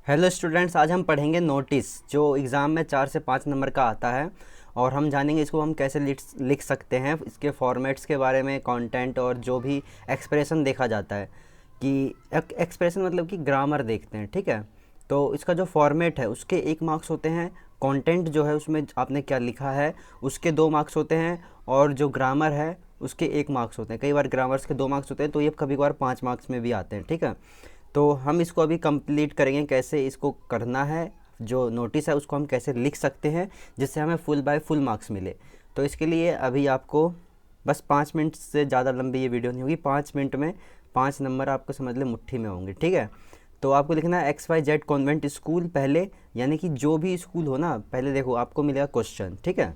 Hello students, आज हम पढ़ेंगे नोटिस जो एग्ज़ाम में 4 से 5 नंबर का आता है। और हम जानेंगे इसको हम कैसे लिख सकते हैं, इसके फॉर्मेट्स के बारे में, कंटेंट और जो भी एक्सप्रेशन देखा जाता है कि एक्सप्रेशन मतलब कि ग्रामर देखते हैं। ठीक है, तो इसका जो फॉर्मेट है उसके 1 मार्क्स होते हैं। कंटेंट जो है उसमें आपने क्या लिखा है उसके 2 मार्क्स होते हैं। और जो ग्रामर है उसके 1 मार्क्स होते हैं। कई बार ग्रामर्स के 2 मार्क्स होते हैं, तो ये कभी कभार 5 मार्क्स में भी आते हैं। ठीक है, तो हम इसको अभी कंप्लीट करेंगे, कैसे इसको करना है, जो नोटिस है उसको हम कैसे लिख सकते हैं जिससे हमें फुल बाय फुल मार्क्स मिले। तो इसके लिए अभी आपको बस 5 मिनट से ज़्यादा लंबी ये वीडियो नहीं होगी। 5 मिनट में 5 नंबर आपको समझ ले मुट्ठी में होंगे। ठीक है, तो आपको लिखना है XYZ कॉन्वेंट स्कूल पहले, यानी कि जो भी स्कूल हो ना, पहले देखो आपको मिलेगा क्वेश्चन। ठीक है,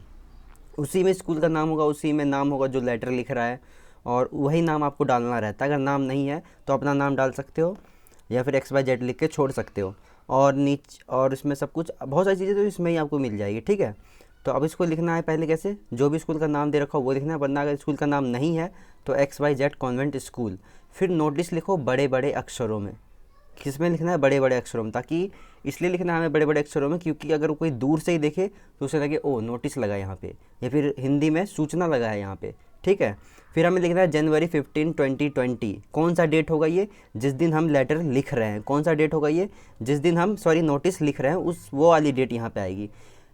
उसी में स्कूल का नाम होगा, उसी में नाम होगा जो लेटर लिख रहा है, और वही नाम आपको डालना रहता है। अगर नाम नहीं है तो अपना नाम डाल सकते हो या फिर XYZ लिख के छोड़ सकते हो। और और इसमें सब कुछ बहुत सारी चीज़ें तो इसमें ही आपको मिल जाएगी। ठीक है, तो अब इसको लिखना है पहले कैसे, जो भी स्कूल का नाम दे रखा हो वो लिखना है, वरना अगर स्कूल का नाम नहीं है तो XYZ कॉन्वेंट स्कूल। फिर नोटिस लिखो बड़े बड़े अक्षरों में। किसमें लिखना है? बड़े बड़े अक्षरों में। ताकि इसलिए लिखना है हमें बड़े बड़े अक्षरों में क्योंकि अगर कोई दूर से ही देखे तो उसे लगे ओ नोटिस लगा है यहाँ पे, या फिर हिंदी में सूचना लगा है यहाँ पे। ठीक है, फिर हमें लिखना है जनवरी 15, 2020। कौन सा डेट होगा ये? जिस दिन हम लेटर लिख रहे हैं। कौन सा डेट होगा ये? जिस दिन हम नोटिस लिख रहे हैं, उस वो वाली डेट यहाँ पे आएगी।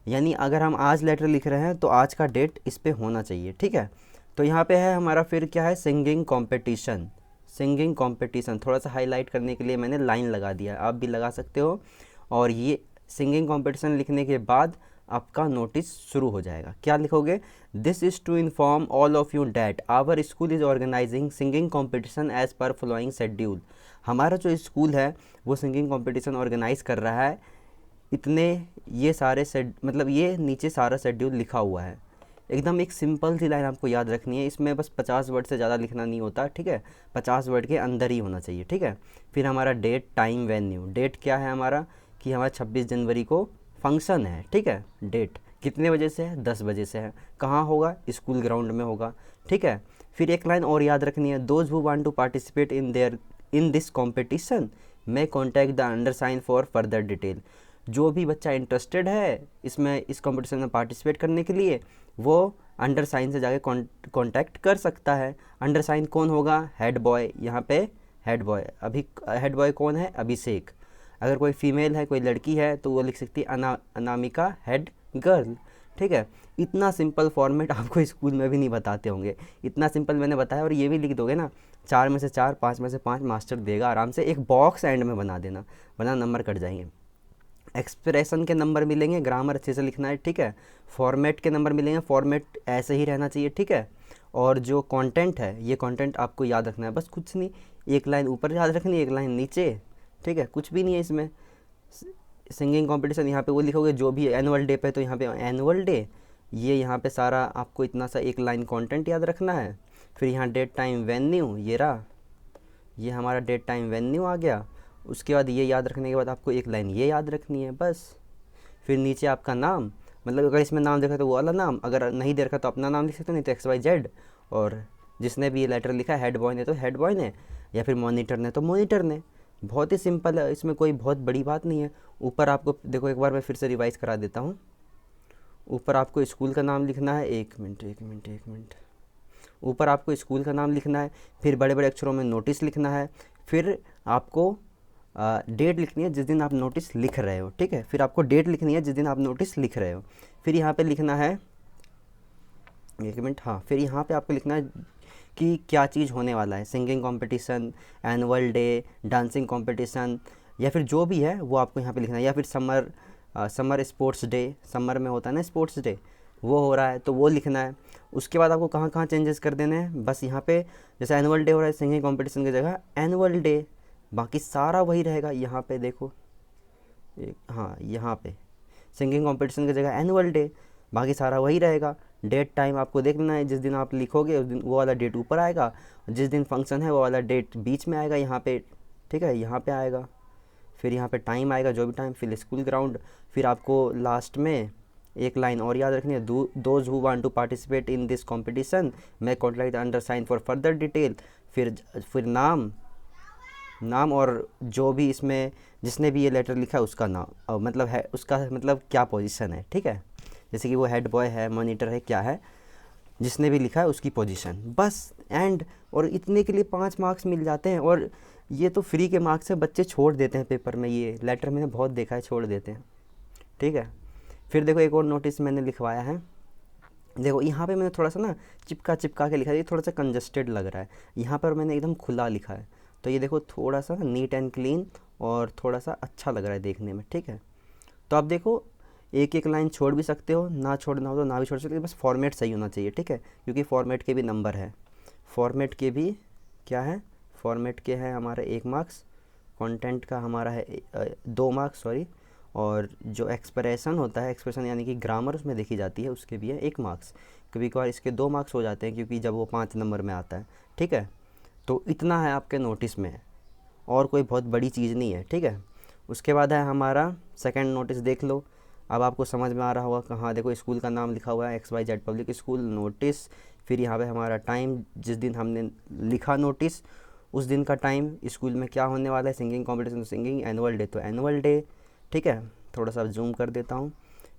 यानी अगर हम आज लेटर लिख रहे हैं तो आज का डेट इस पर होना चाहिए। ठीक है, तो यहाँ पे है हमारा, फिर क्या है, सिंगिंग कंपटीशन। सिंगिंग कंपटीशन थोड़ा सा हाईलाइट करने के लिए मैंने लाइन लगा दिया है, आप भी लगा सकते हो। और ये सिंगिंग कंपटीशन लिखने के बाद आपका नोटिस शुरू हो जाएगा। क्या लिखोगे? This is to inform all of you that our school is organising singing competition as per following schedule. हमारा जो स्कूल है वो सिंगिंग कंपटीशन ऑर्गेनाइज कर रहा है। इतने ये सारे मतलब ये नीचे सारा शेड्यूल लिखा हुआ है। एकदम एक सिंपल सी लाइन आपको याद रखनी है, इसमें बस 50 वर्ड से ज़्यादा लिखना नहीं होता। ठीक है, 50 वर्ड के अंदर ही होना चाहिए। ठीक है, फिर हमारा डेट, टाइम, वेन्यू। डेट क्या है हमारा कि हमारा 26 जनवरी को फंक्शन है। ठीक है, डेट कितने बजे से है? 10 बजे से है। कहाँ होगा? स्कूल ग्राउंड में होगा। ठीक है, फिर एक लाइन और याद रखनी है, those who want to participate in this competition may contact the undersign for further detail. जो भी बच्चा इंटरेस्टेड है इसमें, इस कंपटीशन में पार्टिसिपेट करने के लिए, वो अंडर साइन से जाके कांटेक्ट कर सकता है। अंडर साइन कौन होगा? Head boy. यहाँ पे हेड बॉय, अभी हेड बॉय कौन है? अभिषेक। अगर कोई फीमेल है, कोई लड़की है, तो वो लिख सकती है अनामिका हेड गर्ल। ठीक है, इतना सिंपल फॉर्मेट आपको स्कूल में भी नहीं बताते होंगे। इतना सिंपल मैंने बताया, और ये भी लिख दोगे ना, 4 में से 4, 5 में से 5 मास्टर देगा आराम से। एक बॉक्स एंड में बना देना, वरना नंबर कट जाएंगे। एक्सप्रेशन के नंबर मिलेंगे, ग्रामर अच्छे से लिखना है। ठीक है, फॉर्मेट के नंबर मिलेंगे, फॉर्मेट ऐसे ही रहना चाहिए। ठीक है, और जो कंटेंट है, ये कंटेंट आपको याद रखना है, बस कुछ नहीं। एक लाइन ऊपर याद रखनी है, एक लाइन नीचे। ठीक है, कुछ भी नहीं है इसमें। सिंगिंग कंपटीशन यहाँ पे वो लिखोगे, जो भी एनुअल डे पे तो यहाँ पे एनुअल डे। ये यहाँ पे सारा आपको इतना सा एक लाइन कंटेंट याद रखना है। फिर यहाँ डेट, टाइम, वेन्यू, ये रहा, ये हमारा डेट, टाइम, वेन्यू आ गया। उसके बाद ये याद रखने के बाद आपको एक लाइन ये याद रखनी है बस। फिर नीचे आपका नाम, मतलब अगर इसमें नाम देखा तो वो वाला नाम, अगर नहीं दे रखा तो अपना नाम लिख सकते हो, नहीं तो XYZ। और जिसने भी ये लेटर लिखा है, हेड बॉय ने तो हेड बॉय ने, या फिर मॉनिटर ने तो मॉनिटर ने। बहुत ही सिंपल है, इसमें कोई बहुत बड़ी बात नहीं है। ऊपर आपको देखो, एक बार मैं फिर से रिवाइज़ करा देता हूँ। ऊपर आपको स्कूल का नाम लिखना है, एक मिनट एक मिनट एक मिनट, ऊपर आपको स्कूल का नाम लिखना है। फिर बड़े बड़े अक्षरों में नोटिस लिखना है। फिर आपको डेट लिखनी है जिस दिन आप नोटिस लिख रहे हो। ठीक है, फिर आपको डेट लिखनी है जिस दिन आप नोटिस लिख रहे हो। फिर यहाँ पे लिखना है, एक मिनट, हाँ, फिर यहाँ पे आपको लिखना है कि क्या चीज़ होने वाला है। Singing competition, annual day, dancing competition, या फिर जो भी है वो आपको यहाँ पे लिखना है। या फिर समर स्पोर्ट्स डे, समर में होता है ना स्पोर्ट्स डे, वो हो रहा है तो वो लिखना है। उसके बाद आपको कहाँ कहाँ चेंजेस कर देने हैं, बस यहाँ पे जैसे एनुअल डे हो रहा है, सिंगिंग कंपटीशन की जगह एनुअल डे, बाकी सारा वही रहेगा। यहाँ पे देखो, हाँ, यहाँ पे सिंगिंग कंपटीशन की जगह एनुअल डे, बाकी सारा वही रहेगा। डेट, टाइम आपको देख लेना है, जिस दिन आप लिखोगे उस दिन वो वाला डेट ऊपर आएगा, जिस दिन फंक्शन है वो वाला डेट बीच में आएगा यहाँ पे। ठीक है, यहाँ पे आएगा। फिर यहाँ पे टाइम आएगा, जो भी टाइम, फिर स्कूल ग्राउंड। फिर आपको लास्ट में एक लाइन और याद रखनी है, those who want to participate in this competition may contact the under sign for further detail. फिर नाम, नाम और जो भी इसमें जिसने भी ये लेटर लिखा है उसका नाम, मतलब है उसका मतलब क्या पोजीशन है, ठीक है। जैसे कि वो हेड बॉय है, मॉनिटर है, क्या है, जिसने भी लिखा है उसकी पोजीशन, बस एंड। और इतने के लिए 5 मार्क्स मिल जाते हैं। और ये तो फ्री के मार्क्स है, बच्चे छोड़ देते हैं पेपर में, ये लेटर मैंने बहुत देखा है, छोड़ देते हैं, ठीक है। फिर देखो एक और नोटिस मैंने लिखवाया है। देखो यहाँ पे मैंने थोड़ा सा ना चिपका चिपका के लिखा है, ये थोड़ा सा कंजस्टेड लग रहा है। यहाँ पर मैंने एकदम खुला लिखा है, तो ये देखो थोड़ा सा नीट एंड क्लीन और थोड़ा सा अच्छा लग रहा है देखने में, ठीक है। तो आप देखो एक एक लाइन छोड़ भी सकते हो, ना छोड़ना हो तो ना भी छोड़ सकते हो, बस फॉर्मेट सही होना चाहिए, ठीक है। क्योंकि फॉर्मेट के भी नंबर है, फॉर्मेट के भी क्या है, फॉर्मेट के है हमारा 1 मार्क्स, कंटेंट का हमारा है 2 मार्क्स, सॉरी। और जो एक्सप्रेशन होता है, एक्सप्रेशन यानी कि ग्रामर उसमें देखी जाती है, उसके भी है 1 मार्क्स। कभी कभार इसके 2 मार्क्स हो जाते हैं क्योंकि जब वो 5 नंबर में आता है, ठीक है। तो इतना है आपके नोटिस में, और कोई बहुत बड़ी चीज़ नहीं है, ठीक है। उसके बाद है हमारा सेकंड नोटिस, देख लो। अब आपको समझ में आ रहा होगा, कहाँ देखो स्कूल का नाम लिखा हुआ है XYZ पब्लिक स्कूल नोटिस। फिर यहाँ पे हमारा टाइम, जिस दिन हमने लिखा नोटिस उस दिन का टाइम, स्कूल में क्या होने वाला है, singing competition, singing, annual day तो एनुअल डे, ठीक है। थोड़ा सा जूम कर देता हूँ।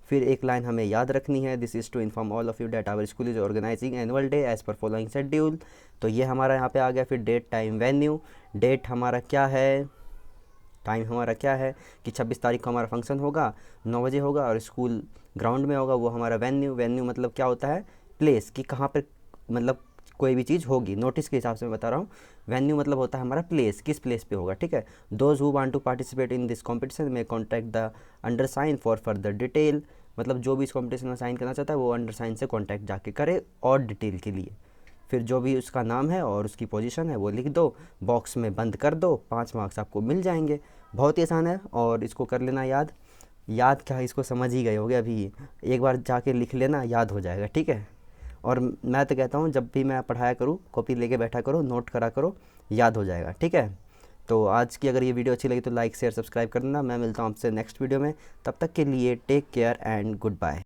फिर एक लाइन हमें याद रखनी है, this is to inform all of you that our school is organising annual day as per following schedule. तो ये हमारा यहाँ पे आ गया। फिर डेट, टाइम, वेन्यू। डेट हमारा क्या है, टाइम हमारा क्या है कि 26 तारीख को हमारा फंक्शन होगा, 9 बजे होगा और स्कूल ग्राउंड में होगा, वो हमारा वेन्यू। वेन्यू मतलब क्या होता है, प्लेस, कि कहाँ पर मतलब कोई भी चीज़ होगी, नोटिस के हिसाब से मैं बता रहा हूँ। वेन्यू मतलब होता है हमारा प्लेस, किस प्लेस पे होगा, ठीक है। Those who want to participate in this competition may contact the under sign for further detail. मतलब जो भी इस कॉम्पिटिशन में साइन करना चाहता है वो अंडर साइन से कॉन्टैक्ट जाके करे और डिटेल के लिए। फिर जो भी उसका नाम है और उसकी पोजीशन है वो लिख दो, बॉक्स में बंद कर दो, 5 मार्क्स आपको मिल जाएंगे। बहुत ही आसान है और इसको कर लेना याद। याद क्या है, इसको समझ ही गए होगे अभी, एक बार जाके लिख लेना, याद हो जाएगा, ठीक है। और मैं तो कहता हूँ जब भी मैं पढ़ाया करूँ कॉपी लेके बैठा करो, नोट करा करो, याद हो जाएगा, ठीक है। तो आज की अगर ये वीडियो अच्छी लगी तो लाइक शेयर सब्सक्राइब कर देना। मैं मिलता हूँ आपसे नेक्स्ट वीडियो में, तब तक के लिए take care and good bye.